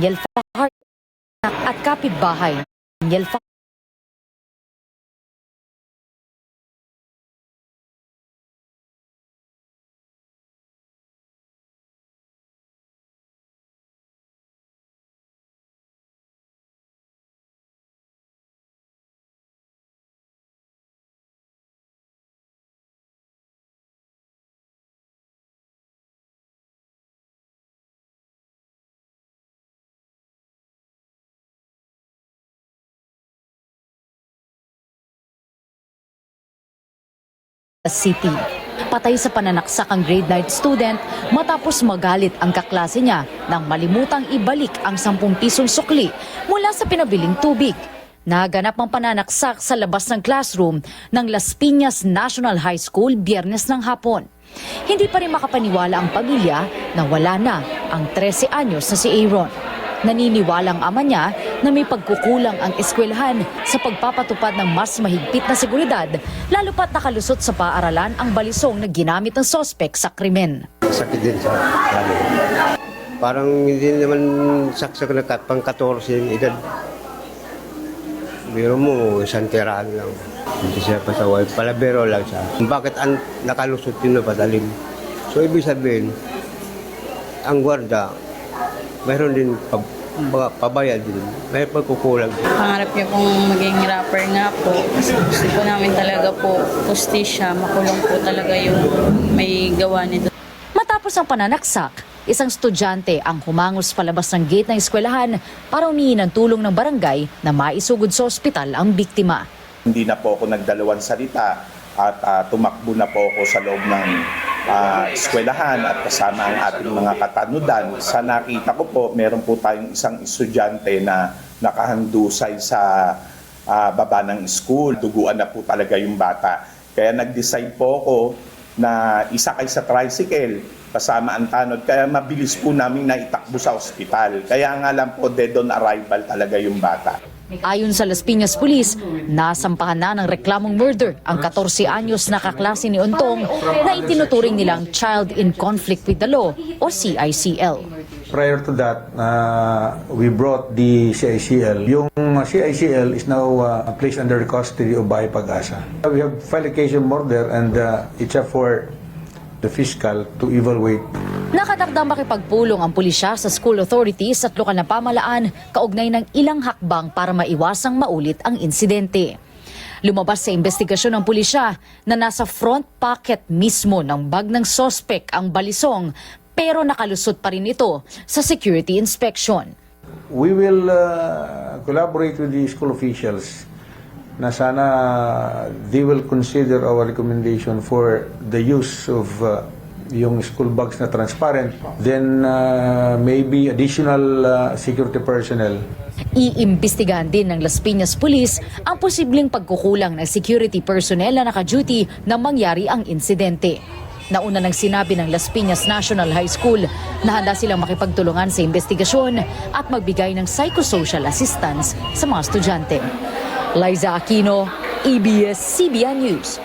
Fahar at kapitbahay Daniel Fahar. City. Patay sa pananaksak ang grade 9 student matapos magalit ang kaklase niya nang malimutang ibalik ang 10 pisong sukli mula sa pinabiling tubig. Naganap ang pananaksak sa labas ng classroom ng Las Piñas National High School Biyernes ng hapon. Hindi pa rin makapaniwala ang pamilya na wala na ang 13 anyos na si Aaron. Naniniwala ang ama niya na may pagkukulang ang eskwelahan sa pagpapatupad ng mas mahigpit na seguridad, lalo pat nakalusot sa paaralan ang balisong na ginamit ng sospek sa krimen. Sakit din sa lalo. Parang hindi naman saksak na pang 14 yung edad. Biro mo, isang tirahan lang. Hindi siya pasaway. Palabero lang siya. Bakit nakalusot yun na padalim? So ibig sabihin, ang gwarda, mayroon din pabayad din. May pagkukulang. Pangarap niya pong maging rapper nga po. Gusto po namin talaga po justisya, makulong po talaga yung may gawa nito. Matapos ang pananaksak, isang estudyante ang humangos palabas ng gate ng eskwelahan para humingi ng tulong ng barangay na maisugod sa ospital ang biktima. Hindi na po ako nagdalawang salita at tumakbo na po ako sa loob ng eskwelahan at kasama ang ating mga katanudan. Sa nakita ko po, meron po tayong isang estudyante na nakahandusay sa baba ng school. Duguan na po talaga yung bata. Kaya nag-decide po ako na isakay sa tricycle kasama ang tanod. Kaya mabilis po namin na itakbo sa ospital. Kaya nga lang po, dead on arrival talaga yung bata. Ayon sa Las Piñas Police, nasampahan na ng reklamong murder ang 14 anyos na kaklase ni Ontong na itinuturing nilang Child in Conflict with the Law o CICL. Prior to that, we brought the CICL. Yung CICL is now placed under the custody of Bahay Pag-asa. We have filed a case of murder and it's up for the fiscal to evaluate. Nakatakdang makipagpulong ang pulisya sa school authorities at lokal na pamahalaan kaugnay ng ilang hakbang para maiwasang maulit ang insidente. Lumabas sa investigasyon ng pulisya na nasa front pocket mismo ng bag ng sospek ang balisong pero nakalusot pa rin ito sa security inspection. We will collaborate with the school officials na sana they will consider our recommendation for the use of yung school bags na transparent, then maybe additional security personnel. Iimbestigahan din ng Las Piñas Police ang posibleng pagkukulang ng security personnel na naka-duty na mangyari ang insidente. Nauna nang sinabi ng Las Piñas National High School na handa silang makipagtulungan sa investigasyon at magbigay ng psychosocial assistance sa mga estudyante. Liza Aquino, ABS-CBN News.